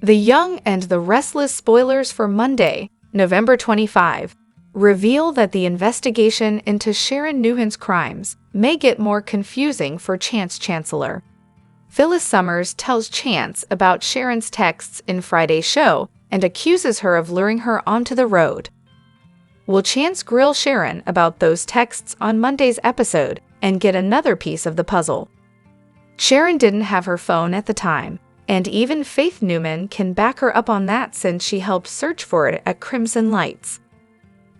The Young and the Restless spoilers for Monday, November 25, reveal that the investigation into Sharon Newhan's crimes may get more confusing for Chance Chancellor. Phyllis Summers tells Chance about Sharon's texts in Friday's show and accuses her of luring her onto the road. Will Chance grill Sharon about those texts on Monday's episode and get another piece of the puzzle? Sharon didn't have her phone at the time, and even Faith Newman can back her up on that since she helped search for it at Crimson Lights.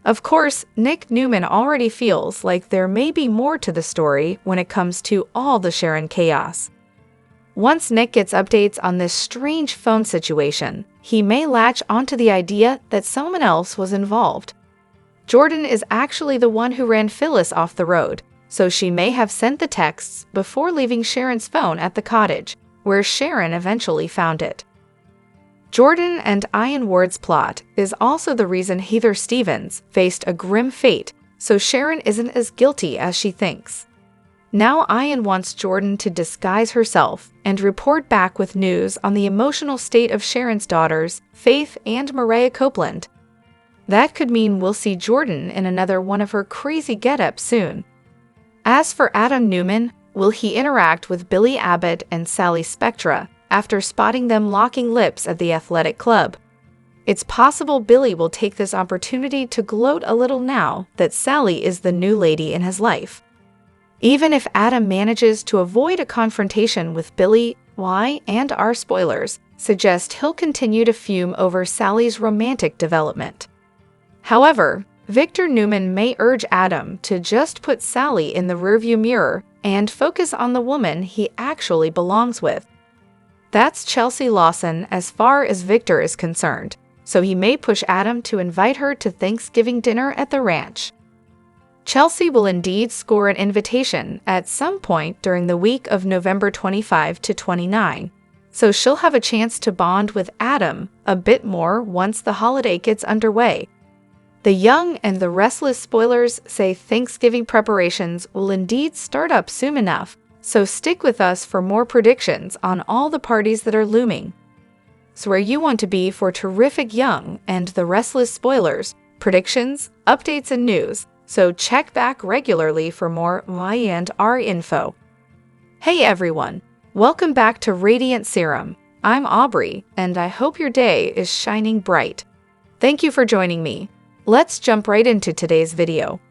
Of course, Nick Newman already feels like there may be more to the story when it comes to all the Sharon chaos. Once Nick gets updates on this strange phone situation, he may latch onto the idea that someone else was involved. Jordan is actually the one who ran Phyllis off the road, so she may have sent the texts before leaving Sharon's phone at the cottage, where Sharon eventually found it. Jordan and Ian Ward's plot is also the reason Heather Stevens faced a grim fate, so Sharon isn't as guilty as she thinks. Now Ian wants Jordan to disguise herself and report back with news on the emotional state of Sharon's daughters, Faith and Mariah Copeland. That could mean we'll see Jordan in another one of her crazy get-ups soon. As for Adam Newman, will he interact with Billy Abbott and Sally Spectra after spotting them locking lips at the athletic club? It's possible Billy will take this opportunity to gloat a little now that Sally is the new lady in his life. Even if Adam manages to avoid a confrontation with Billy, Y and R spoilers suggest he'll continue to fume over Sally's romantic development. However, Victor Newman may urge Adam to just put Sally in the rearview mirror and focus on the woman he actually belongs with. That's Chelsea Lawson as far as Victor is concerned, so he may push Adam to invite her to Thanksgiving dinner at the ranch. Chelsea will indeed score an invitation at some point during the week of November 25 to 29, so she'll have a chance to bond with Adam a bit more once the holiday gets underway. The Young and the Restless spoilers say Thanksgiving preparations will indeed start up soon enough, so stick with us for more predictions on all the parties that are looming. So where you want to be for terrific Young and the Restless spoilers, predictions, updates, and news, so check back regularly for more Y and R info. Hey everyone, welcome back to Radiant Serum. I'm Aubrey, and I hope your day is shining bright. Thank you for joining me. Let's jump right into today's video.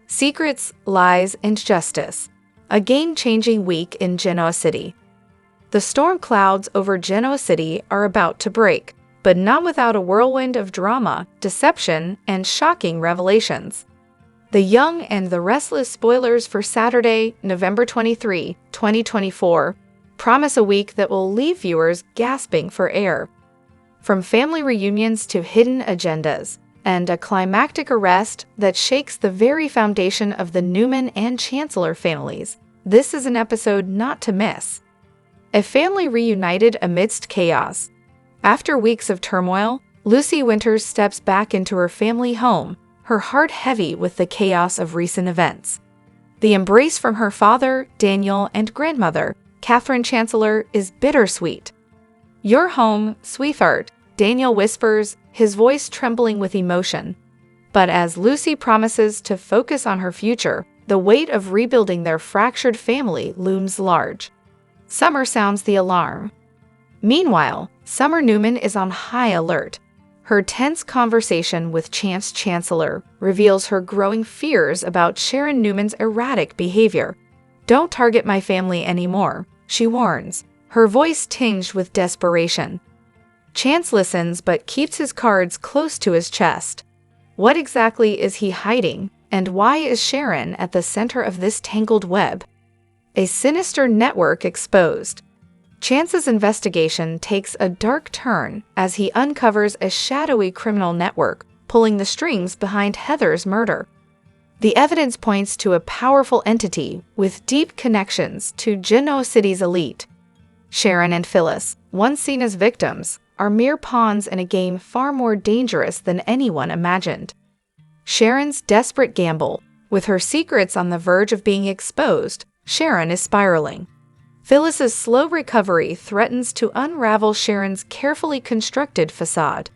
Secrets, Lies, and Justice. A game-changing week in Genoa City. The storm clouds over Genoa City are about to break, but not without a whirlwind of drama, deception, and shocking revelations. The Young and the Restless spoilers for Saturday, November 23, 2024, promise a week that will leave viewers gasping for air. From family reunions to hidden agendas, and a climactic arrest that shakes the very foundation of the Newman and Chancellor families, this is an episode not to miss. A family reunited amidst chaos. After weeks of turmoil, Lucy Winters steps back into her family home, her heart heavy with the chaos of recent events. The embrace from her father, Daniel, and grandmother, Catherine Chancellor, is bittersweet. "You're home, sweetheart," Daniel whispers, his voice trembling with emotion. But as Lucy promises to focus on her future, the weight of rebuilding their fractured family looms large. Summer sounds the alarm. Meanwhile, Summer Newman is on high alert. Her tense conversation with Chance Chancellor reveals her growing fears about Sharon Newman's erratic behavior. "Don't target my family anymore," she warns, her voice tinged with desperation. Chance listens but keeps his cards close to his chest. What exactly is he hiding, and why is Sharon at the center of this tangled web? A sinister network exposed. Chance's investigation takes a dark turn as he uncovers a shadowy criminal network pulling the strings behind Heather's murder. The evidence points to a powerful entity with deep connections to Genoa City's elite. Sharon and Phyllis, once seen as victims, are mere pawns in a game far more dangerous than anyone imagined. Sharon's desperate gamble. With her secrets on the verge of being exposed, Sharon is spiraling. Phyllis's slow recovery threatens to unravel Sharon's carefully constructed facade.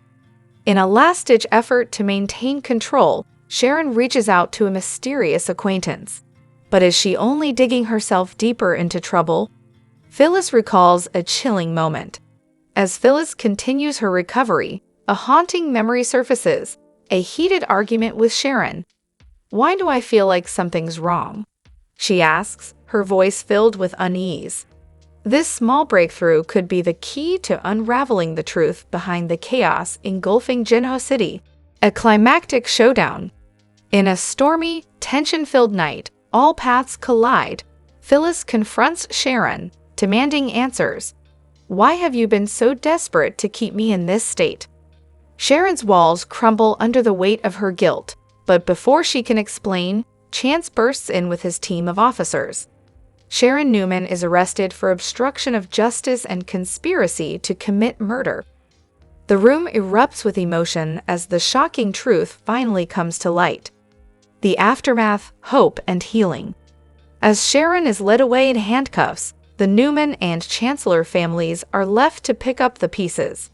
In a last-ditch effort to maintain control, Sharon reaches out to a mysterious acquaintance. But is she only digging herself deeper into trouble? Phyllis recalls a chilling moment. As Phyllis continues her recovery, a haunting memory surfaces, a heated argument with Sharon. "Why do I feel like something's wrong?" she asks, her voice filled with unease. This small breakthrough could be the key to unraveling the truth behind the chaos engulfing Jinho City. A climactic showdown. In a stormy, tension-filled night, all paths collide. Phyllis confronts Sharon, demanding answers. "Why have you been so desperate to keep me in this state?" Sharon's walls crumble under the weight of her guilt, but before she can explain, Chance bursts in with his team of officers. Sharon Newman is arrested for obstruction of justice and conspiracy to commit murder. The room erupts with emotion as the shocking truth finally comes to light. The aftermath, hope, and healing. As Sharon is led away in handcuffs, the Newman and Chancellor families are left to pick up the pieces.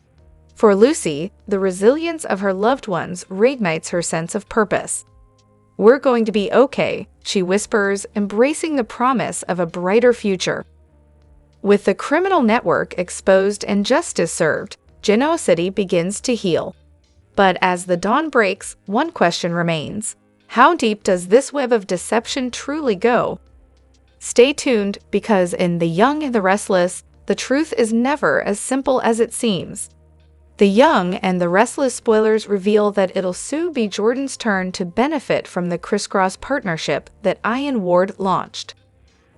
For Lucy, the resilience of her loved ones reignites her sense of purpose. "We're going to be okay," she whispers, embracing the promise of a brighter future. With the criminal network exposed and justice served, Jinho City begins to heal. But as the dawn breaks, one question remains. How deep does this web of deception truly go? Stay tuned, because in The Young and the Restless, the truth is never as simple as it seems. The Young and the Restless spoilers reveal that it'll soon be Jordan's turn to benefit from the crisscross partnership that Ian Ward launched.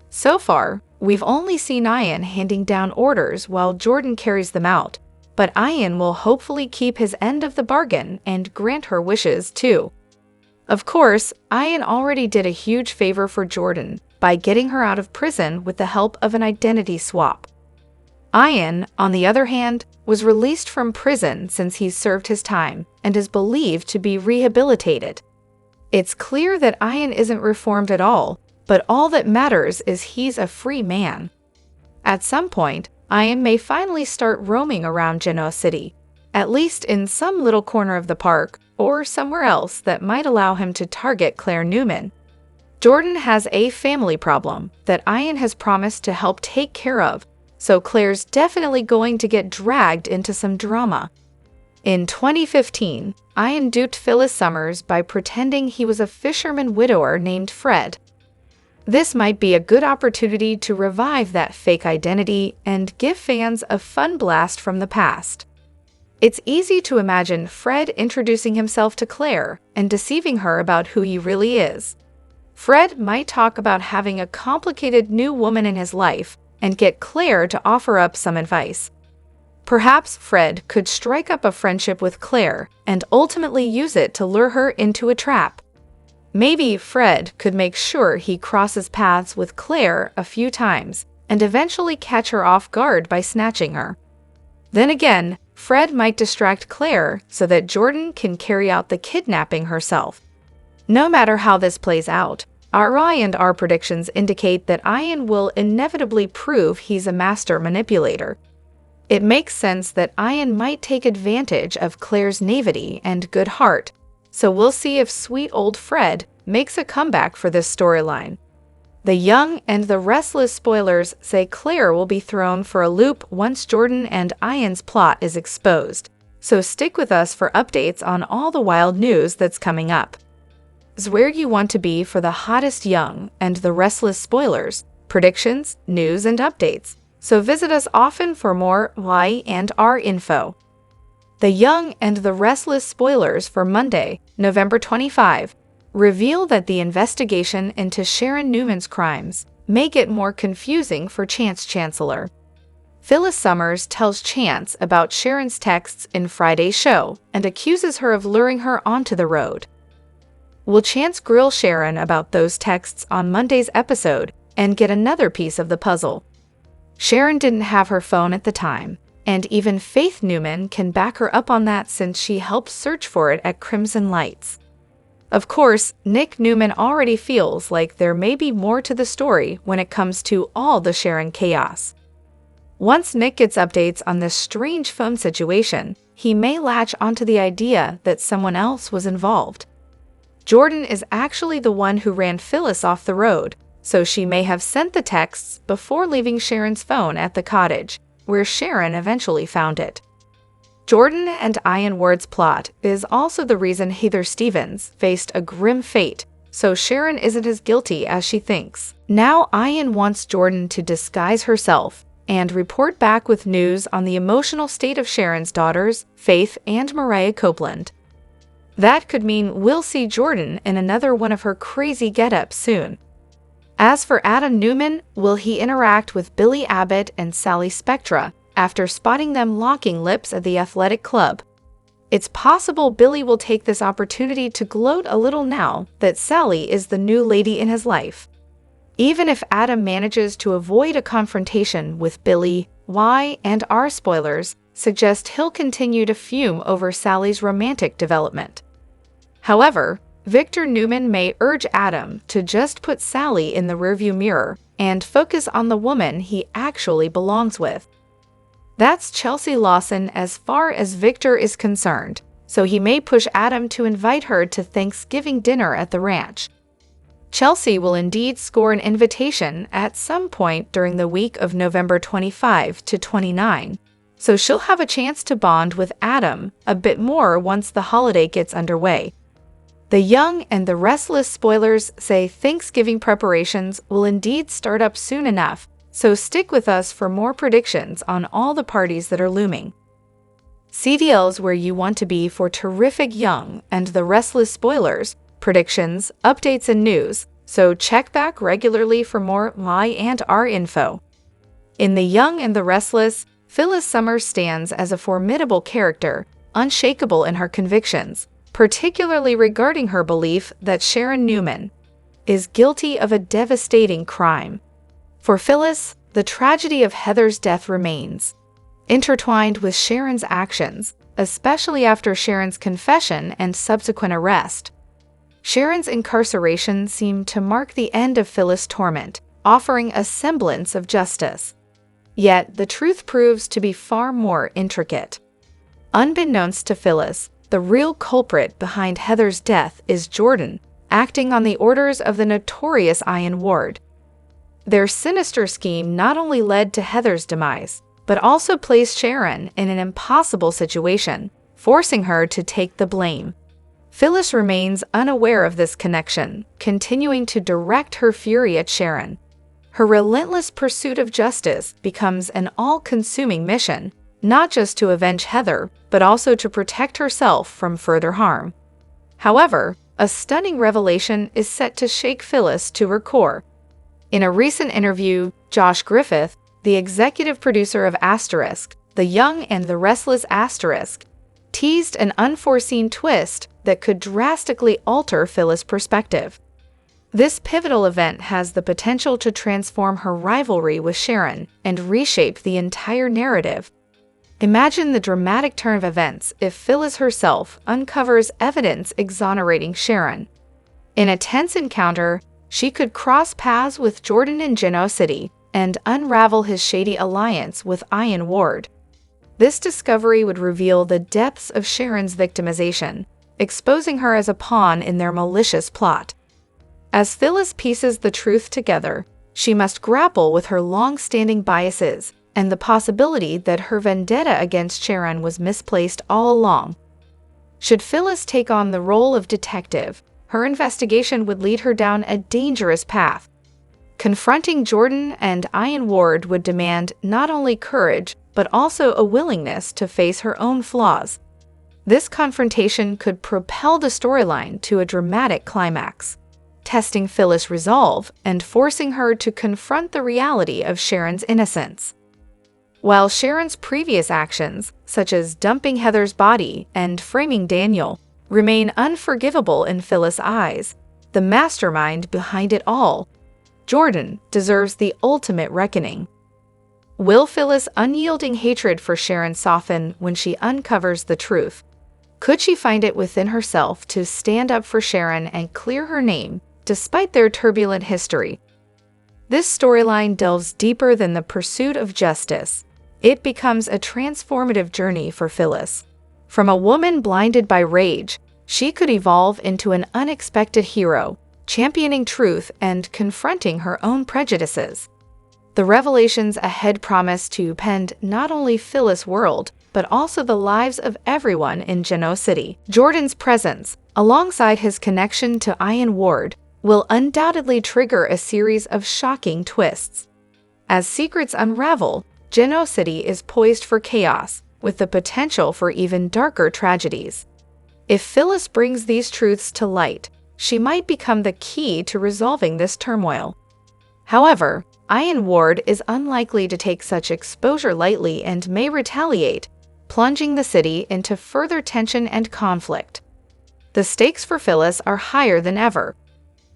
So far, we've only seen Ian handing down orders while Jordan carries them out, but Ian will hopefully keep his end of the bargain and grant her wishes too. Of course, Ian already did a huge favor for Jordan by getting her out of prison with the help of an identity swap. Ian, on the other hand, was released from prison since he's served his time and is believed to be rehabilitated. It's clear that Ian isn't reformed at all, but all that matters is he's a free man. At some point, Ian may finally start roaming around Jinho City, at least in some little corner of the park or somewhere else that might allow him to target Claire Newman. Jordan has a family problem that Ian has promised to help take care of, so Claire's definitely going to get dragged into some drama. In 2015, Ian duped Phyllis Summers by pretending he was a fisherman widower named Fred. This might be a good opportunity to revive that fake identity and give fans a fun blast from the past. It's easy to imagine Fred introducing himself to Claire and deceiving her about who he really is. Fred might talk about having a complicated new woman in his life and get Claire to offer up some advice. Perhaps Fred could strike up a friendship with Claire and ultimately use it to lure her into a trap. Maybe Fred could make sure he crosses paths with Claire a few times and eventually catch her off guard by snatching her. Then again, Fred might distract Claire so that Jordan can carry out the kidnapping herself. No matter how this plays out, our and our predictions indicate that Ian will inevitably prove he's a master manipulator. It makes sense that Ian might take advantage of Claire's naivety and good heart, so we'll see if sweet old Fred makes a comeback for this storyline. The Young and the Restless spoilers say Claire will be thrown for a loop once Jordan and Ian's plot is exposed, so stick with us for updates on all the wild news that's coming up. Is where you want to be for the hottest Young and the Restless spoilers, predictions, news, and updates, so visit us often for more Y and R info. The Young and the Restless spoilers for Monday, November 25, reveal that the investigation into Sharon Newman's crimes may get more confusing for Chance Chancellor. Phyllis Summers tells Chance about Sharon's texts in Friday's show and accuses her of luring her onto the road. Will Chance grill Sharon about those texts on Monday's episode and get another piece of the puzzle? Sharon didn't have her phone at the time, and even Faith Newman can back her up on that since she helped search for it at Crimson Lights. Of course, Nick Newman already feels like there may be more to the story when it comes to all the Sharon chaos. Once Nick gets updates on this strange phone situation, he may latch onto the idea that someone else was involved. Jordan is actually the one who ran Phyllis off the road, so she may have sent the texts before leaving Sharon's phone at the cottage, where Sharon eventually found it. Jordan and Ian Ward's plot is also the reason Heather Stevens faced a grim fate, so Sharon isn't as guilty as she thinks. Now Ian wants Jordan to disguise herself and report back with news on the emotional state of Sharon's daughters, Faith and Mariah Copeland. That could mean we'll see Jordan in another one of her crazy get-ups soon. As for Adam Newman, will he interact with Billy Abbott and Sally Spectra after spotting them locking lips at the athletic club? It's possible Billy will take this opportunity to gloat a little now that Sally is the new lady in his life. Even if Adam manages to avoid a confrontation with Billy, Y and R spoilers suggest he'll continue to fume over Sally's romantic development. However, Victor Newman may urge Adam to just put Sally in the rearview mirror and focus on the woman he actually belongs with. That's Chelsea Lawson as far as Victor is concerned, so he may push Adam to invite her to Thanksgiving dinner at the ranch. Chelsea will indeed score an invitation at some point during the week of November 25 to 29, so she'll have a chance to bond with Adam a bit more once the holiday gets underway. The Young and the Restless spoilers say Thanksgiving preparations will indeed start up soon enough, so stick with us for more predictions on all the parties that are looming. CDL's where you want to be for terrific Young and the Restless spoilers, predictions, updates, and news, so check back regularly for more Y and R info. In The Young and the Restless, Phyllis Summers stands as a formidable character, unshakable in her convictions, particularly regarding her belief that Sharon Newman is guilty of a devastating crime. For Phyllis, the tragedy of Heather's death remains intertwined with Sharon's actions, especially after Sharon's confession and subsequent arrest. Sharon's incarceration seemed to mark the end of Phyllis' torment, offering a semblance of justice. Yet, the truth proves to be far more intricate. Unbeknownst to Phyllis, the real culprit behind Heather's death is Jordan, acting on the orders of the notorious Ian Ward. Their sinister scheme not only led to Heather's demise, but also placed Sharon in an impossible situation, forcing her to take the blame. Phyllis remains unaware of this connection, continuing to direct her fury at Sharon. Her relentless pursuit of justice becomes an all-consuming mission, not just to avenge Heather, but also to protect herself from further harm. However, a stunning revelation is set to shake Phyllis to her core. In a recent interview, Josh Griffith, the executive producer of Asterisk, The Young and the Restless Asterisk, teased an unforeseen twist that could drastically alter Phyllis' perspective. This pivotal event has the potential to transform her rivalry with Sharon and reshape the entire narrative. Imagine the dramatic turn of events if Phyllis herself uncovers evidence exonerating Sharon. In a tense encounter, she could cross paths with Jordan in Genoa City and unravel his shady alliance with Ian Ward. This discovery would reveal the depths of Sharon's victimization, exposing her as a pawn in their malicious plot. As Phyllis pieces the truth together, she must grapple with her long-standing biases and the possibility that her vendetta against Sharon was misplaced all along. Should Phyllis take on the role of detective, her investigation would lead her down a dangerous path. Confronting Jordan and Ian Ward would demand not only courage, but also a willingness to face her own flaws. This confrontation could propel the storyline to a dramatic climax, testing Phyllis' resolve and forcing her to confront the reality of Sharon's innocence. While Sharon's previous actions, such as dumping Heather's body and framing Daniel, remain unforgivable in Phyllis' eyes, the mastermind behind it all, Jordan, deserves the ultimate reckoning. Will Phyllis' unyielding hatred for Sharon soften when she uncovers the truth? Could she find it within herself to stand up for Sharon and clear her name, despite their turbulent history? This storyline delves deeper than the pursuit of justice. It becomes a transformative journey for Phyllis. From a woman blinded by rage, she could evolve into an unexpected hero, championing truth and confronting her own prejudices. The revelations ahead promise to upend not only Phyllis' world, but also the lives of everyone in Genoa City. Jordan's presence, alongside his connection to Ian Ward, will undoubtedly trigger a series of shocking twists. As secrets unravel, Genoa City is poised for chaos, with the potential for even darker tragedies. If Phyllis brings these truths to light, she might become the key to resolving this turmoil. However, Ian Ward is unlikely to take such exposure lightly and may retaliate, plunging the city into further tension and conflict. The stakes for Phyllis are higher than ever.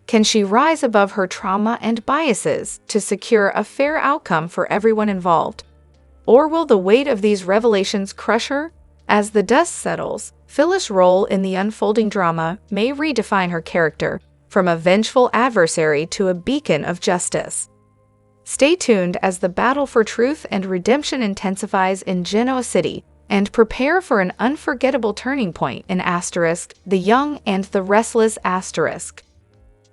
Can she rise above her trauma and biases to secure a fair outcome for everyone involved? Or will the weight of these revelations crush her? As the dust settles, Phyllis' role in the unfolding drama may redefine her character, from a vengeful adversary to a beacon of justice. Stay tuned as the battle for truth and redemption intensifies in Genoa City, and prepare for an unforgettable turning point in The Young and the Restless.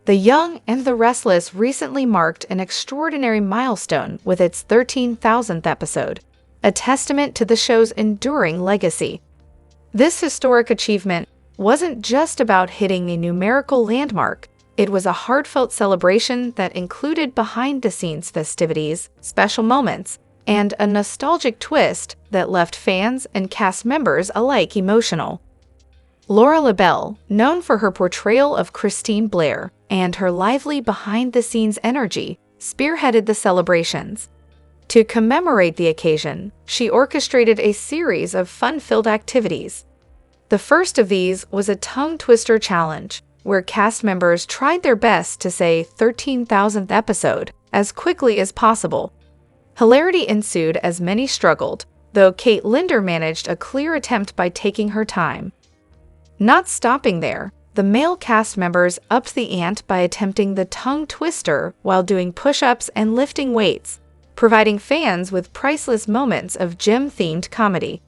The Young and the Restless recently marked an extraordinary milestone with its 13,000th episode, a testament to the show's enduring legacy. This historic achievement wasn't just about hitting a numerical landmark. It was a heartfelt celebration that included behind-the-scenes festivities, special moments, and a nostalgic twist that left fans and cast members alike emotional. Laura LaBelle, known for her portrayal of Christine Blair and her lively behind-the-scenes energy, spearheaded the celebrations. To commemorate the occasion, she orchestrated a series of fun-filled activities. The first of these was a tongue-twister challenge, where cast members tried their best to say 13,000th episode as quickly as possible. Hilarity ensued as many struggled, though Kate Linder managed a clear attempt by taking her time. Not stopping there, the male cast members upped the ante by attempting the tongue twister while doing push-ups and lifting weights, providing fans with priceless moments of gym-themed comedy.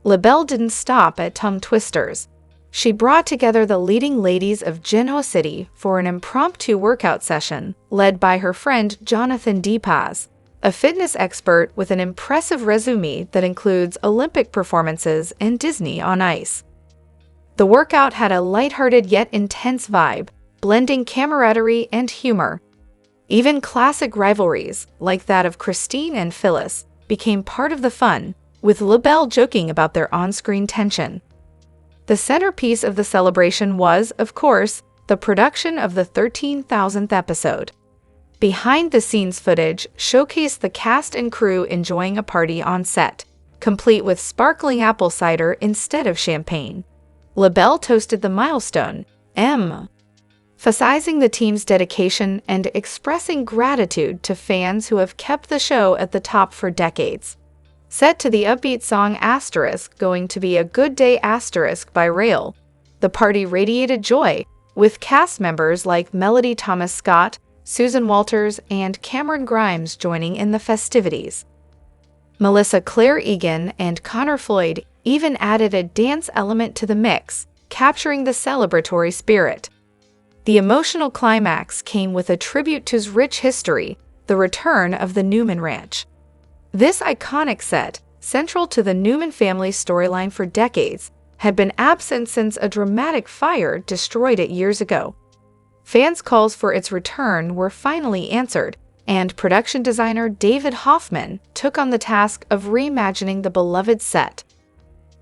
LaBelle didn't stop at tongue twisters. She brought together the leading ladies of Genoa City for an impromptu workout session led by her friend Jonathan DePaz, a fitness expert with an impressive resume that includes Olympic performances and Disney on Ice. The workout had a lighthearted yet intense vibe, blending camaraderie and humor. Even classic rivalries, like that of Christine and Phyllis, became part of the fun, with LaBelle joking about their on-screen tension. The centerpiece of the celebration was, of course, the production of the 13,000th episode. Behind-the-scenes footage showcased the cast and crew enjoying a party on set, complete with sparkling apple cider instead of champagne. LaBelle toasted the milestone, emphasizing the team's dedication and expressing gratitude to fans who have kept the show at the top for decades. Set to the upbeat song Going to Be a Good Day by Rail, the party radiated joy, with cast members like Melody Thomas Scott, Susan Walters, and Cameron Grimes joining in the festivities. Melissa Claire Egan and Connor Floyd even added a dance element to the mix, capturing the celebratory spirit. The emotional climax came with a tribute to his rich history, the return of the Newman Ranch. This iconic set, central to the Newman family's storyline for decades, had been absent since a dramatic fire destroyed it years ago. Fans' calls for its return were finally answered, and production designer David Hoffman took on the task of reimagining the beloved set.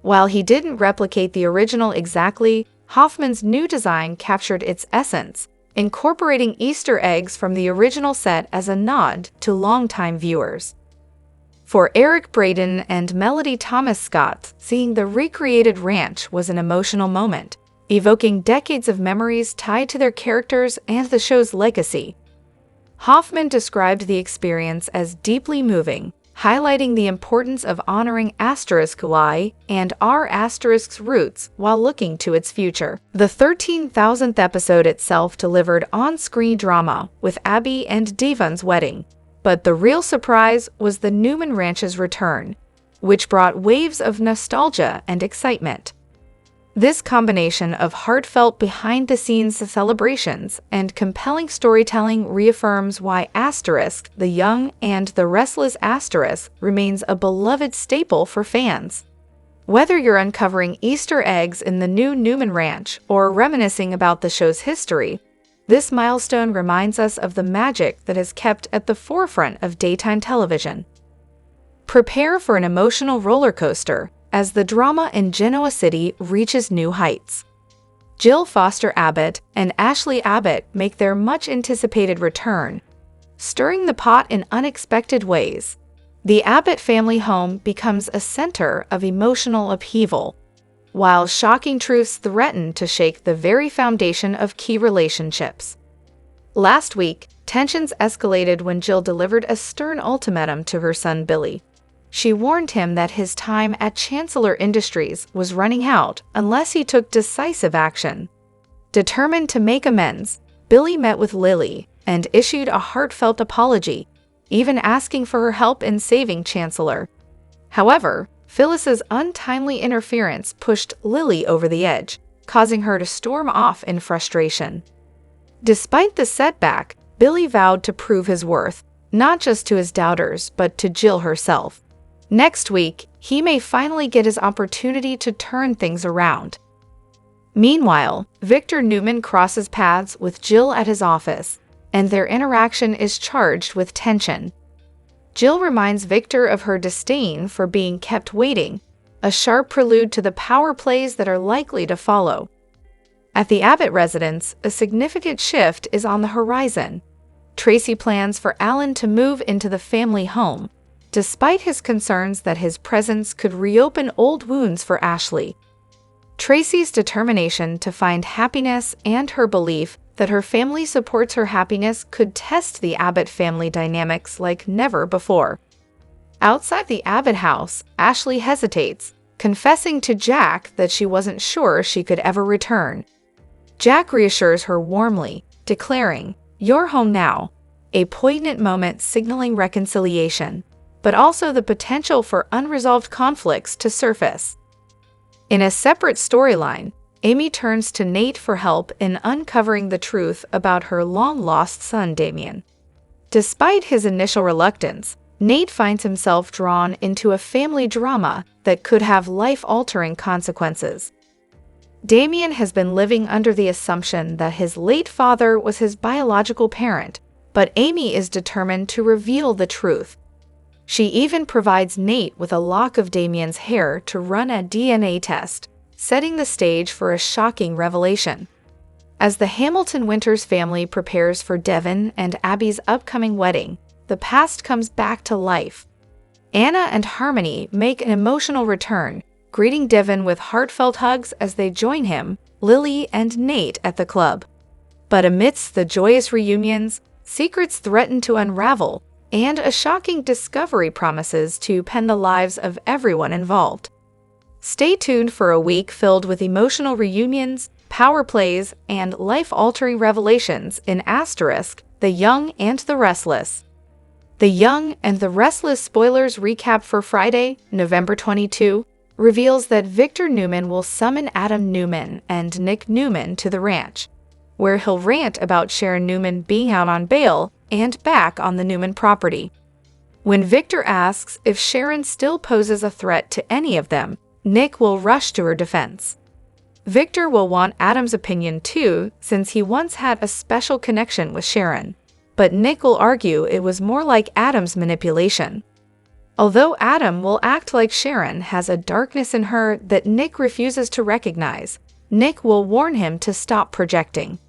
While he didn't replicate the original exactly, Hoffman's new design captured its essence, incorporating Easter eggs from the original set as a nod to longtime viewers. For Eric Braeden and Melody Thomas Scott, seeing the recreated ranch was an emotional moment, evoking decades of memories tied to their characters and the show's legacy. Hoffman described the experience as deeply moving, highlighting the importance of honoring *Y and R*'s roots while looking to its future. The 13,000th episode itself delivered on-screen drama with Abby and Devon's wedding, but the real surprise was the Newman Ranch's return, which brought waves of nostalgia and excitement. This combination of heartfelt behind-the-scenes celebrations and compelling storytelling reaffirms why The Young and the Restless remains a beloved staple for fans. Whether you're uncovering Easter eggs in the new Newman Ranch or reminiscing about the show's history, this milestone reminds us of the magic that has kept at the forefront of daytime television. Prepare for an emotional roller coaster as the drama in Genoa City reaches new heights. Jill Foster Abbott and Ashley Abbott make their much-anticipated return, stirring the pot in unexpected ways. The Abbott family home becomes a center of emotional upheaval, while shocking truths threaten to shake the very foundation of key relationships. Last week, tensions escalated when Jill delivered a stern ultimatum to her son Billy. She warned him that his time at Chancellor Industries was running out unless he took decisive action. Determined to make amends, Billy met with Lily and issued a heartfelt apology, even asking for her help in saving Chancellor. However, Phyllis's untimely interference pushed Lily over the edge, causing her to storm off in frustration. Despite the setback, Billy vowed to prove his worth, not just to his doubters but to Jill herself. Next week, he may finally get his opportunity to turn things around. Meanwhile, Victor Newman crosses paths with Jill at his office, and their interaction is charged with tension. Jill reminds Victor of her disdain for being kept waiting, a sharp prelude to the power plays that are likely to follow. At the Abbott residence, a significant shift is on the horizon. Tracy plans for Alan to move into the family home, despite his concerns that his presence could reopen old wounds for Ashley. Tracy's determination to find happiness and her belief that her family supports her happiness could test the Abbott family dynamics like never before. Outside the Abbott house, Ashley hesitates, confessing to Jack that she wasn't sure she could ever return. Jack reassures her warmly, declaring, "You're home now," a poignant moment signaling reconciliation, but also the potential for unresolved conflicts to surface. In a separate storyline, Amy turns to Nate for help in uncovering the truth about her long-lost son Damien. Despite his initial reluctance, Nate finds himself drawn into a family drama that could have life-altering consequences. Damien has been living under the assumption that his late father was his biological parent, but Amy is determined to reveal the truth. She even provides Nate with a lock of Damien's hair to run a DNA test, setting the stage for a shocking revelation. As the Hamilton Winters family prepares for Devon and Abby's upcoming wedding, the past comes back to life. Anna and Harmony make an emotional return, greeting Devon with heartfelt hugs as they join him, Lily, and Nate at the club. But amidst the joyous reunions, secrets threaten to unravel, and a shocking discovery promises to upend the lives of everyone involved. Stay tuned for a week filled with emotional reunions, power plays, and life-altering revelations in The Young and the Restless. The Young and the Restless spoilers recap for Friday, November 22, reveals that Victor Newman will summon Adam Newman and Nick Newman to the ranch, where he'll rant about Sharon Newman being out on bail and back on the Newman property. When Victor asks if Sharon still poses a threat to any of them, Nick will rush to her defense. Victor will want Adam's opinion too, since he once had a special connection with Sharon, but Nick will argue it was more like Adam's manipulation. Although Adam will act like Sharon has a darkness in her that Nick refuses to recognize, Nick will warn him to stop projecting.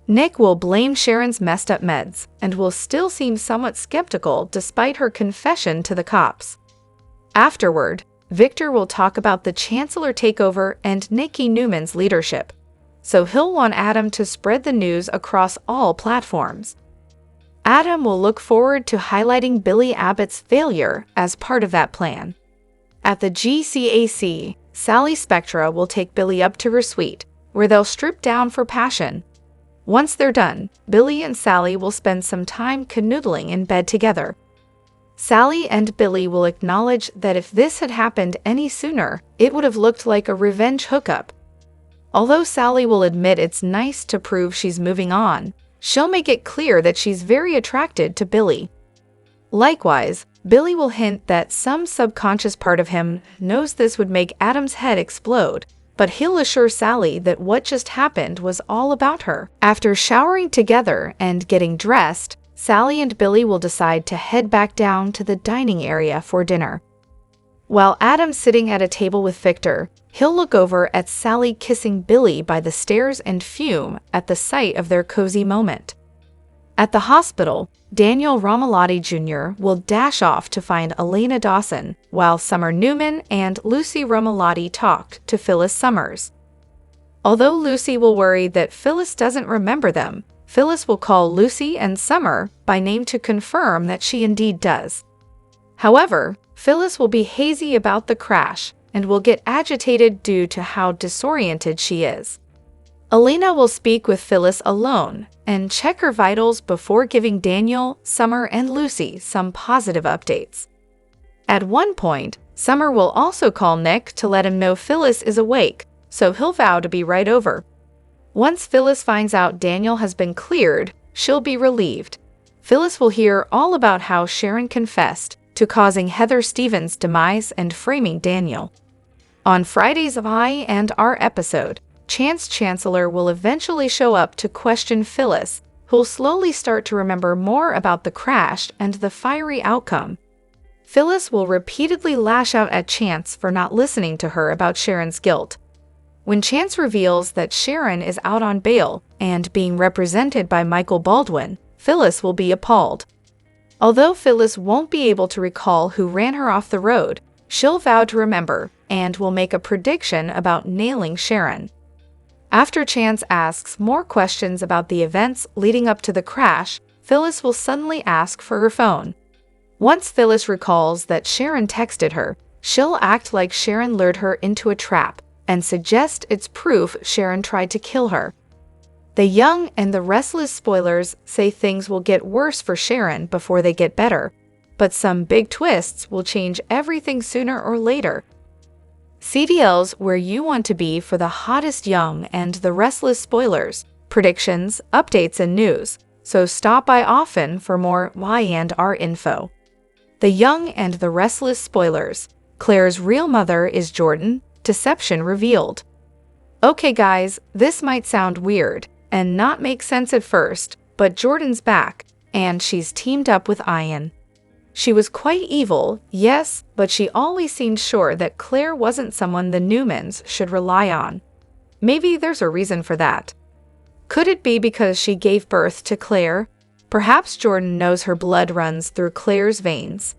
Nick will blame Sharon's messed up meds and will still seem somewhat skeptical despite her confession to the cops. Afterward, Victor will talk about the Chancellor takeover and Nicky Newman's leadership, so he'll want Adam to spread the news across all platforms. Adam will look forward to highlighting Billy Abbott's failure as part of that plan. At the GCAC, Sally Spectra will take Billy up to her suite, where they'll strip down for passion. Once they're done, Billy and Sally will spend some time canoodling in bed together. Sally and Billy will acknowledge that if this had happened any sooner, it would have looked like a revenge hookup. Although Sally will admit it's nice to prove she's moving on, she'll make it clear that she's very attracted to Billy. Likewise, Billy will hint that some subconscious part of him knows this would make Adam's head explode, but he'll assure Sally that what just happened was all about her. After showering together and getting dressed, Sally and Billy will decide to head back down to the dining area for dinner. While Adam's sitting at a table with Victor, he'll look over at Sally kissing Billy by the stairs and fume at the sight of their cozy moment. At the hospital, Daniel Romalotti Jr. will dash off to find Elena Dawson, while Summer Newman and Lucy Romalotti talk to Phyllis Summers. Although Lucy will worry that Phyllis doesn't remember them, Phyllis will call Lucy and Summer by name to confirm that she indeed does. However, Phyllis will be hazy about the crash and will get agitated due to how disoriented she is. Elena will speak with Phyllis alone and check her vitals before giving Daniel, Summer, and Lucy some positive updates. At one point, Summer will also call Nick to let him know Phyllis is awake, so he'll vow to be right over. Once Phyllis finds out Daniel has been cleared, she'll be relieved. Phyllis will hear all about how Sharon confessed to causing Heather Stevens' demise and framing Daniel. On Friday's I&R episode, Chance Chancellor will eventually show up to question Phyllis, who'll slowly start to remember more about the crash and the fiery outcome. Phyllis will repeatedly lash out at Chance for not listening to her about Sharon's guilt. When Chance reveals that Sharon is out on bail and being represented by Michael Baldwin, Phyllis will be appalled. Although Phyllis won't be able to recall who ran her off the road, she'll vow to remember and will make a prediction about nailing Sharon. After Chance asks more questions about the events leading up to the crash, Phyllis will suddenly ask for her phone. Once Phyllis recalls that Sharon texted her, she'll act like Sharon lured her into a trap and suggest it's proof Sharon tried to kill her. The Young and the Restless spoilers say things will get worse for Sharon before they get better, but some big twists will change everything sooner or later. CDL's where you want to be for the hottest Young and the Restless spoilers, predictions, updates, and news, so stop by often for more Y&R info. The Young and the Restless spoilers. Claire's real mother is Jordan. Deception revealed. Okay guys, this might sound weird and not make sense at first, but Jordan's back, and she's teamed up with Ian. She was quite evil, yes, but she always seemed sure that Claire wasn't someone the Newmans should rely on. Maybe there's a reason for that. Could it be because she gave birth to Claire? Perhaps Jordan knows her blood runs through Claire's veins.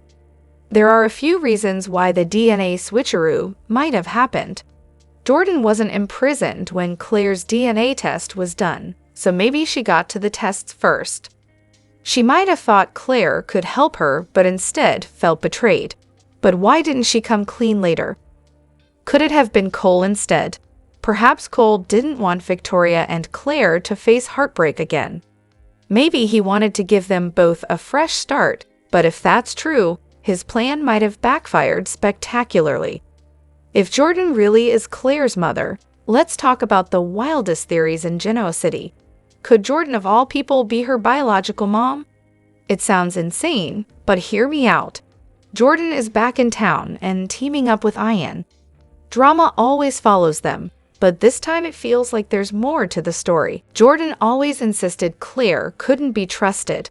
There are a few reasons why the DNA switcheroo might have happened. Jordan wasn't imprisoned when Claire's DNA test was done, so maybe she got to the tests first. She might have thought Claire could help her, but instead felt betrayed. But why didn't she come clean later? Could it have been Cole instead? Perhaps Cole didn't want Victoria and Claire to face heartbreak again. Maybe he wanted to give them both a fresh start, but if that's true, his plan might have backfired spectacularly. If Jordan really is Claire's mother, let's talk about the wildest theories in Genoa City. Could Jordan of all people be her biological mom? It sounds insane, but hear me out. Jordan is back in town and teaming up with Ian. Drama always follows them, but this time it feels like there's more to the story. Jordan always insisted Claire couldn't be trusted.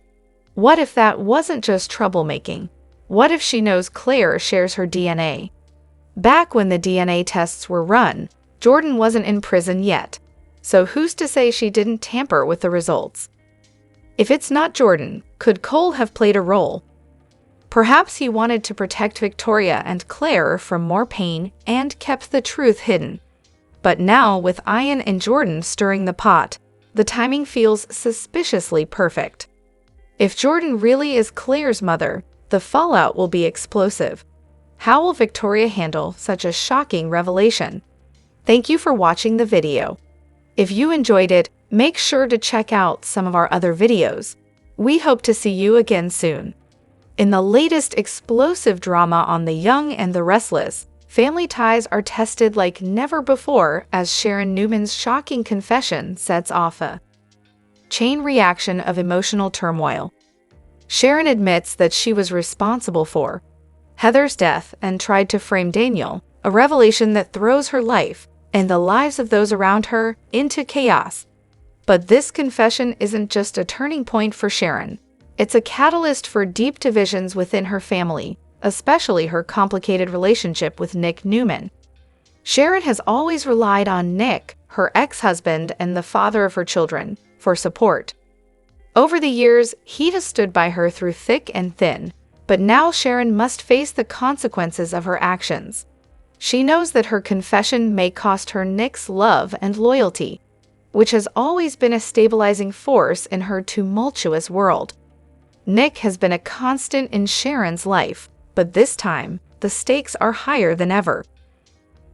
What if that wasn't just troublemaking? What if she knows Claire shares her DNA? Back when the DNA tests were run, Jordan wasn't in prison yet. So who's to say she didn't tamper with the results? If it's not Jordan, could Cole have played a role? Perhaps he wanted to protect Victoria and Claire from more pain and kept the truth hidden. But now, with Ian and Jordan stirring the pot, the timing feels suspiciously perfect. If Jordan really is Claire's mother, the fallout will be explosive. How will Victoria handle such a shocking revelation? Thank you for watching the video. If you enjoyed it, make sure to check out some of our other videos. We hope to see you again soon. In the latest explosive drama on The Young and the Restless, family ties are tested like never before as Sharon Newman's shocking confession sets off a chain reaction of emotional turmoil. Sharon admits that she was responsible for Heather's death and tried to frame Daniel, a revelation that throws her life and the lives of those around her into chaos. But this confession isn't just a turning point for Sharon. It's a catalyst for deep divisions within her family, especially her complicated relationship with Nick Newman. Sharon has always relied on Nick, her ex-husband and the father of her children, for support. Over the years, he has stood by her through thick and thin, but now Sharon must face the consequences of her actions. She knows that her confession may cost her Nick's love and loyalty, which has always been a stabilizing force in her tumultuous world. Nick has been a constant in Sharon's life, but this time, the stakes are higher than ever.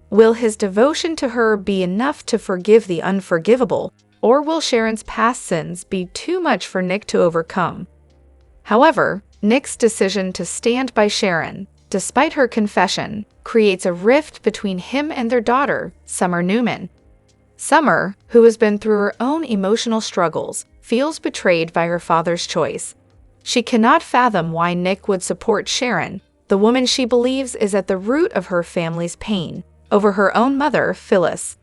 Will his devotion to her be enough to forgive the unforgivable, or will Sharon's past sins be too much for Nick to overcome? However, Nick's decision to stand by Sharon, despite her confession, creates a rift between him and their daughter, Summer Newman. Summer, who has been through her own emotional struggles, feels betrayed by her father's choice. She cannot fathom why Nick would support Sharon, the woman she believes is at the root of her family's pain, over her own mother, Phyllis.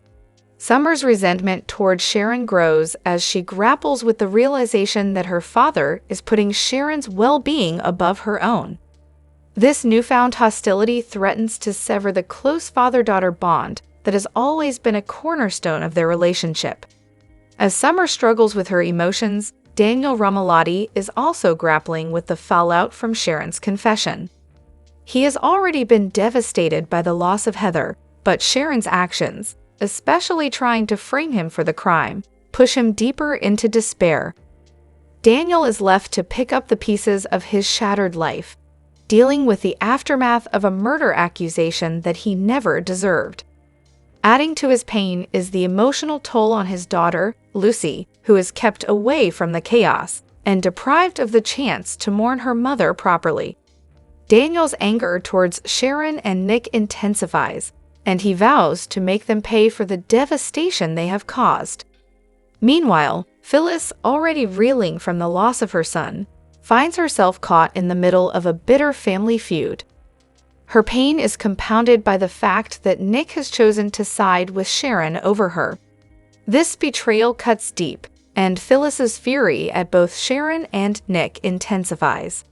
Summer's resentment toward Sharon grows as she grapples with the realization that her father is putting Sharon's well-being above her own. This newfound hostility threatens to sever the close father-daughter bond that has always been a cornerstone of their relationship. As Summer struggles with her emotions, Daniel Romalotti is also grappling with the fallout from Sharon's confession. He has already been devastated by the loss of Heather, but Sharon's actions, especially trying to frame him for the crime, push him deeper into despair. Daniel is left to pick up the pieces of his shattered life, dealing with the aftermath of a murder accusation that he never deserved. Adding to his pain is the emotional toll on his daughter, Lucy, who is kept away from the chaos and deprived of the chance to mourn her mother properly. Daniel's anger towards Sharon and Nick intensifies, and he vows to make them pay for the devastation they have caused. Meanwhile, Phyllis, already reeling from the loss of her son, finds herself caught in the middle of a bitter family feud. Her pain is compounded by the fact that Nick has chosen to side with Sharon over her. This betrayal cuts deep, and Phyllis's fury at both Sharon and Nick intensifies.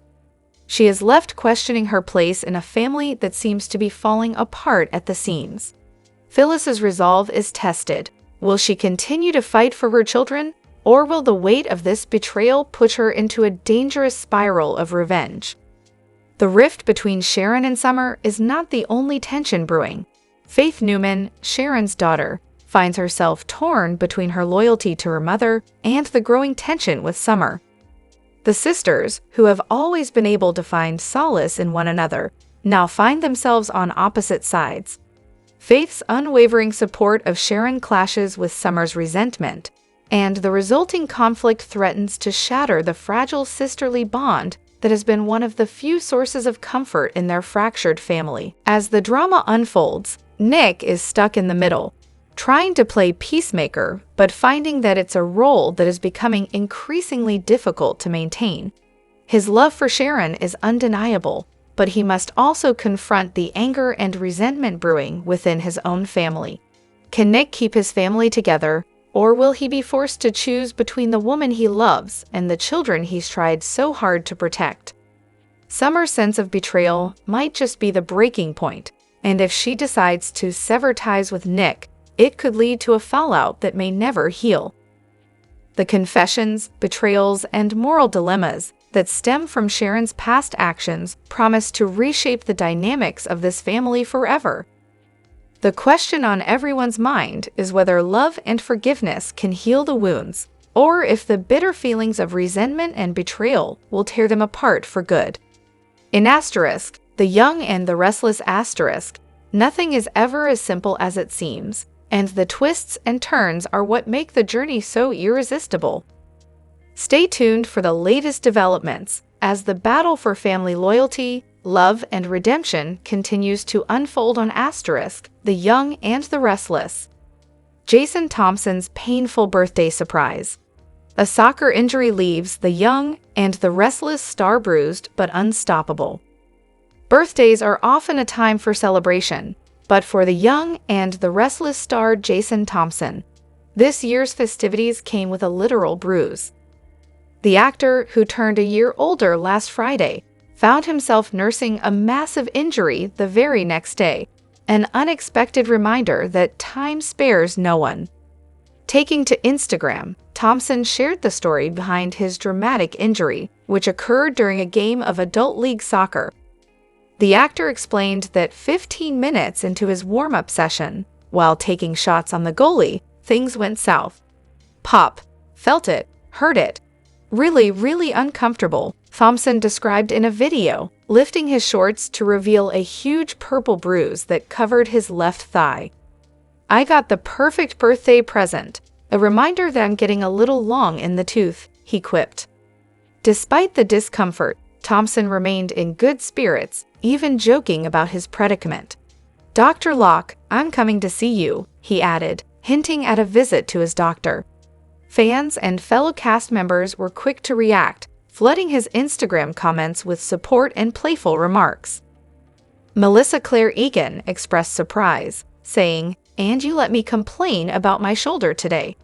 She is left questioning her place in a family that seems to be falling apart at the seams. Phyllis's resolve is tested. Will she continue to fight for her children, or will the weight of this betrayal push her into a dangerous spiral of revenge? The rift between Sharon and Summer is not the only tension brewing. Faith Newman, Sharon's daughter, finds herself torn between her loyalty to her mother and the growing tension with Summer. The sisters, who have always been able to find solace in one another, now find themselves on opposite sides. Faith's unwavering support of Sharon clashes with Summer's resentment, and the resulting conflict threatens to shatter the fragile sisterly bond that has been one of the few sources of comfort in their fractured family. As the drama unfolds, Nick is stuck in the middle, trying to play peacemaker, but finding that it's a role that is becoming increasingly difficult to maintain. His love for Sharon is undeniable, but he must also confront the anger and resentment brewing within his own family. Can Nick keep his family together, or will he be forced to choose between the woman he loves and the children he's tried so hard to protect? Summer's sense of betrayal might just be the breaking point, and if she decides to sever ties with Nick, it could lead to a fallout that may never heal. The confessions, betrayals, and moral dilemmas that stem from Sharon's past actions promise to reshape the dynamics of this family forever. The question on everyone's mind is whether love and forgiveness can heal the wounds, or if the bitter feelings of resentment and betrayal will tear them apart for good. In Asterisk, The Young and the Restless Asterisk, nothing is ever as simple as it seems, and the twists and turns are what make the journey so irresistible. Stay tuned for the latest developments as the battle for family loyalty, love, and redemption continues to unfold on Asterisk, The Young and the Restless. Jason Thompson's painful birthday surprise. A soccer injury leaves the young and the restless star bruised but unstoppable. Birthdays are often a time for celebration, but for the young and the restless star Jason Thompson, this year's festivities came with a literal bruise. The actor, who turned a year older last Friday, found himself nursing a massive injury the very next day, an unexpected reminder that time spares no one. Taking to Instagram, Thompson shared the story behind his dramatic injury, which occurred during a game of adult league soccer. The actor explained that 15 minutes into his warm-up session, while taking shots on the goalie, things went south. Pop. Felt it. Heard it. Really uncomfortable, Thompson described in a video, lifting his shorts to reveal a huge purple bruise that covered his left thigh. I got the perfect birthday present, a reminder that I'm getting a little long in the tooth, he quipped. Despite the discomfort, Thompson remained in good spirits, even joking about his predicament. Dr. Locke, I'm coming to see you, he added, hinting at a visit to his doctor. Fans and fellow cast members were quick to react, flooding his Instagram comments with support and playful remarks. Melissa Claire Egan expressed surprise, saying, "And you let me complain about my shoulder today."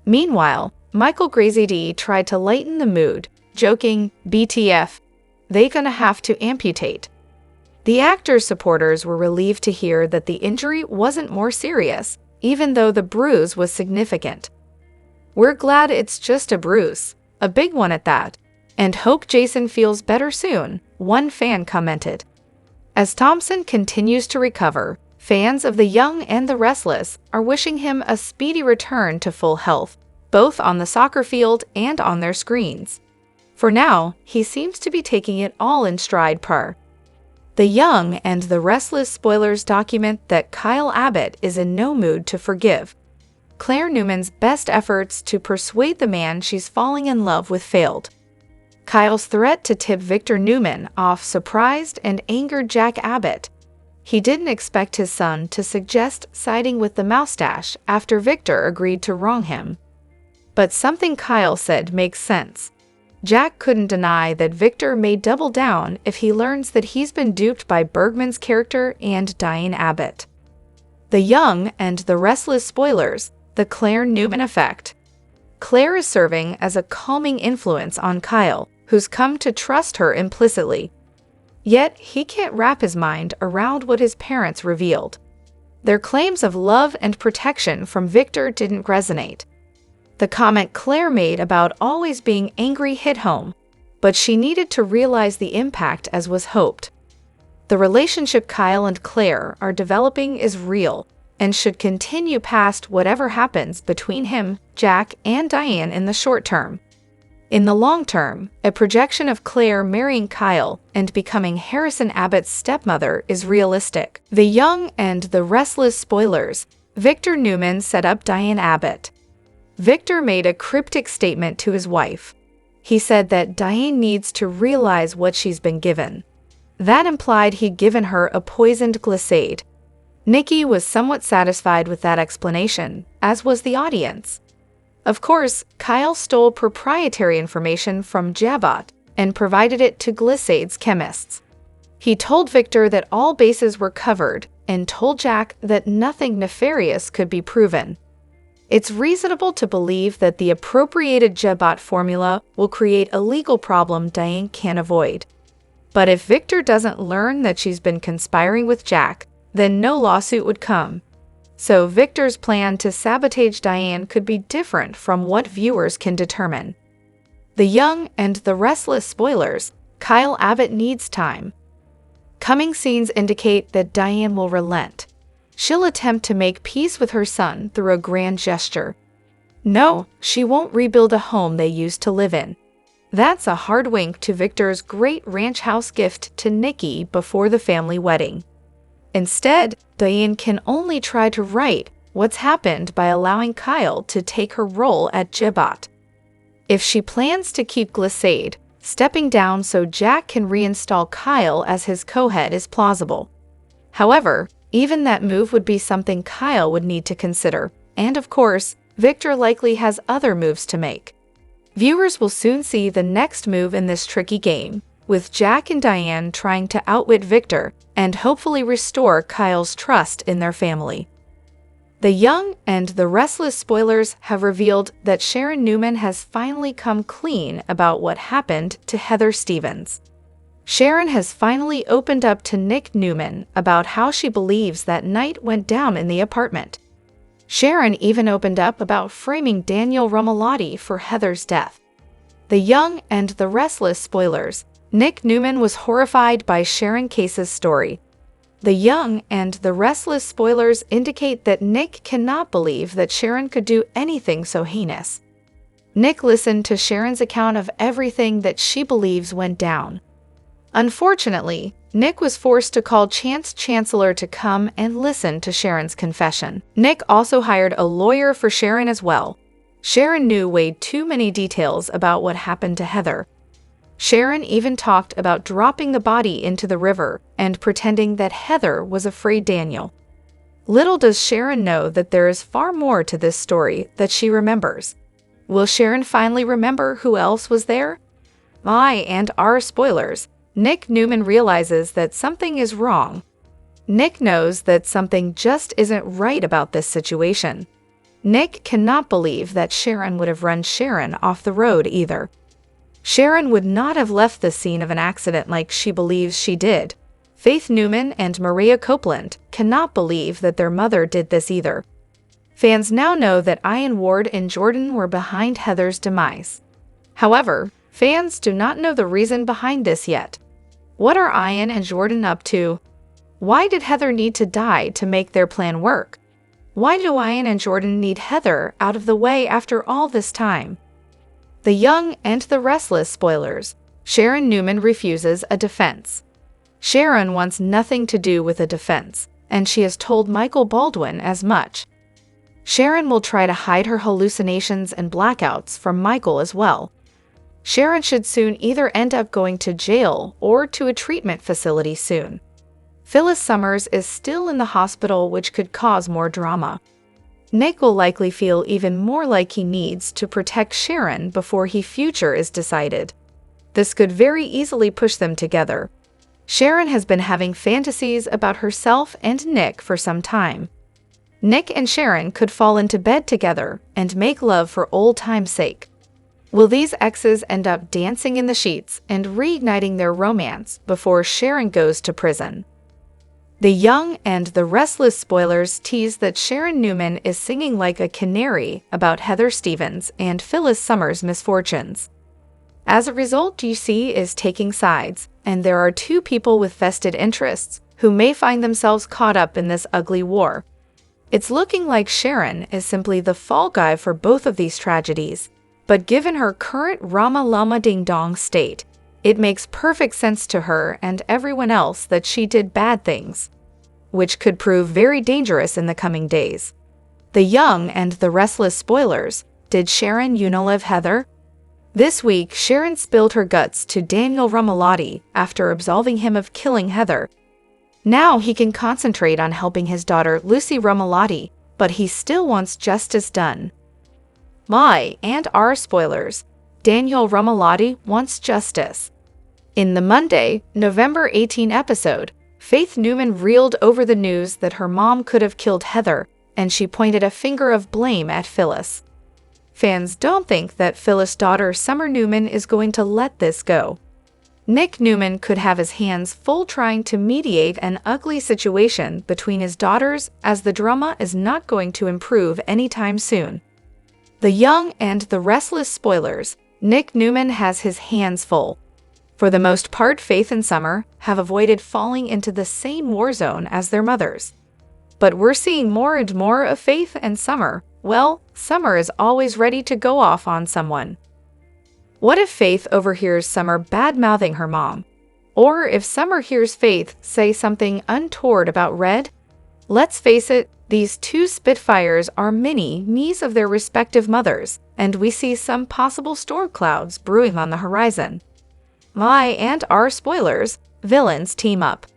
Meanwhile, Michael Graziadei tried to lighten the mood, joking, "BTF, they gonna have to amputate." The actor's supporters were relieved to hear that the injury wasn't more serious, even though the bruise was significant. "We're glad it's just a bruise, a big one at that, and hope Jason feels better soon," one fan commented. As Thompson continues to recover, fans of The Young and the Restless are wishing him a speedy return to full health, both on the soccer field and on their screens. For now, he seems to be taking it all in stride per. The Young and the Restless spoilers document that Kyle Abbott is in no mood to forgive. Claire Newman's best efforts to persuade the man she's falling in love with failed. Kyle's threat to tip Victor Newman off surprised and angered Jack Abbott. He didn't expect his son to suggest siding with the moustache after Victor agreed to wrong him. But something Kyle said makes sense. Jack couldn't deny that Victor may double down if he learns that he's been duped by Bergman's character and Diane Abbott. The Young and the Restless spoilers, the Claire Newman effect. Claire is serving as a calming influence on Kyle, who's come to trust her implicitly. Yet, he can't wrap his mind around what his parents revealed. Their claims of love and protection from Victor didn't resonate. The comment Claire made about always being angry hit home, but she needed to realize the impact as was hoped. The relationship Kyle and Claire are developing is real, and should continue past whatever happens between him, Jack, and Diane in the short term. In the long term, a projection of Claire marrying Kyle and becoming Harrison Abbott's stepmother is realistic. The Young and the Restless spoilers, Victor Newman set up Diane Abbott. Victor made a cryptic statement to his wife. He said that Diane needs to realize what she's been given. That implied he'd given her a poisoned glissade. Nikki was somewhat satisfied with that explanation, as was the audience. Of course, Kyle stole proprietary information from Jabot and provided it to Glissade's chemists. He told Victor that all bases were covered and told Jack that nothing nefarious could be proven. It's reasonable to believe that the appropriated Jabot formula will create a legal problem Diane can't avoid. But if Victor doesn't learn that she's been conspiring with Jack, then no lawsuit would come. So Victor's plan to sabotage Diane could be different from what viewers can determine. The Young and the Restless spoilers, Kyle Abbott needs time. Coming scenes indicate that Diane will relent. She'll attempt to make peace with her son through a grand gesture. No, she won't rebuild a home they used to live in. That's a hard wink to Victor's great ranch house gift to Nikki before the family wedding. Instead, Diane can only try to right what's happened by allowing Kyle to take her role at Gibbot. If she plans to keep Glissade, stepping down so Jack can reinstall Kyle as his co-head is plausible. However, even that move would be something Kyle would need to consider, and of course, Victor likely has other moves to make. Viewers will soon see the next move in this tricky game, with Jack and Diane trying to outwit Victor and hopefully restore Kyle's trust in their family. The Young and the Restless spoilers have revealed that Sharon Newman has finally come clean about what happened to Heather Stevens. Sharon has finally opened up to Nick Newman about how she believes that night went down in the apartment. Sharon even opened up about framing Daniel Romalotti for Heather's death. The Young and the Restless spoilers. Nick Newman was horrified by Sharon Case's story. The Young and the Restless spoilers indicate that Nick cannot believe that Sharon could do anything so heinous. Nick listened to Sharon's account of everything that she believes went down. Unfortunately, Nick was forced to call Chance Chancellor to come and listen to Sharon's confession. Nick also hired a lawyer for Sharon as well. Sharon knew way too many details about what happened to Heather. Sharon even talked about dropping the body into the river and pretending that Heather was afraid Daniel. Little does Sharon know that there is far more to this story that she remembers. Will Sharon finally remember who else was there? And our spoilers. Nick Newman realizes that something is wrong. Nick knows that something just isn't right about this situation. Nick cannot believe that Sharon would have run Sharon off the road either. Sharon would not have left the scene of an accident like she believes she did. Faith Newman and Maria Copeland cannot believe that their mother did this either. Fans now know that Ian Ward and Jordan were behind Heather's demise. However, fans do not know the reason behind this yet. What are Ian and Jordan up to? Why did Heather need to die to make their plan work? Why do Ian and Jordan need Heather out of the way after all this time? The Young and the Restless spoilers. Sharon Newman refuses a defense. Sharon wants nothing to do with a defense, and she has told Michael Baldwin as much. Sharon will try to hide her hallucinations and blackouts from Michael as well. Sharon should soon either end up going to jail or to a treatment facility soon. Phyllis Summers is still in the hospital, which could cause more drama. Nick will likely feel even more like he needs to protect Sharon before his future is decided. This could very easily push them together. Sharon has been having fantasies about herself and Nick for some time. Nick and Sharon could fall into bed together and make love for old time's sake. Will these exes end up dancing in the sheets and reigniting their romance before Sharon goes to prison? The Young and the Restless spoilers tease that Sharon Newman is singing like a canary about Heather Stevens and Phyllis Summers' misfortunes. As a result, DC is taking sides, and there are two people with vested interests who may find themselves caught up in this ugly war. It's looking like Sharon is simply the fall guy for both of these tragedies, but given her current Rama Lama Ding Dong state, it makes perfect sense to her and everyone else that she did bad things, which could prove very dangerous in the coming days. The Young and the Restless spoilers. Did Sharon unalive Heather? This week, Sharon spilled her guts to Daniel Romalotti after absolving him of killing Heather. Now he can concentrate on helping his daughter Lucy Romalotti, but he still wants justice done. And our spoilers. Daniel Romalotti wants justice. In the Monday, November 18 episode, Faith Newman reeled over the news that her mom could have killed Heather, and she pointed a finger of blame at Phyllis. Fans don't think that Phyllis' daughter Summer Newman is going to let this go. Nick Newman could have his hands full trying to mediate an ugly situation between his daughters, as the drama is not going to improve anytime soon. The Young and the Restless spoilers. Nick Newman has his hands full. For the most part, Faith and Summer have avoided falling into the same war zone as their mothers. But we're seeing more and more of Faith and Summer Well, Summer is always ready to go off on someone. What if Faith overhears Summer bad-mouthing her mom? Or if Summer hears Faith say something untoward about Red? Let's face it, these two Spitfires are mini-me's of their respective mothers, and we see some possible storm clouds brewing on the horizon. My and our spoilers, villains team up.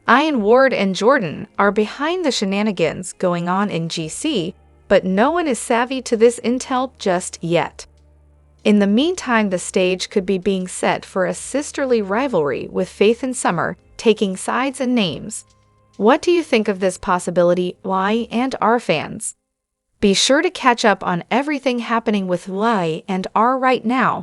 Ian Ward and Jordan are behind the shenanigans going on in GC, but no one is savvy to this intel just yet. In the meantime, the stage could be being set for a sisterly rivalry with Faith and Summer taking sides and names. What do you think of this possibility, Y and R fans? Be sure to catch up on everything happening with Y and R right now.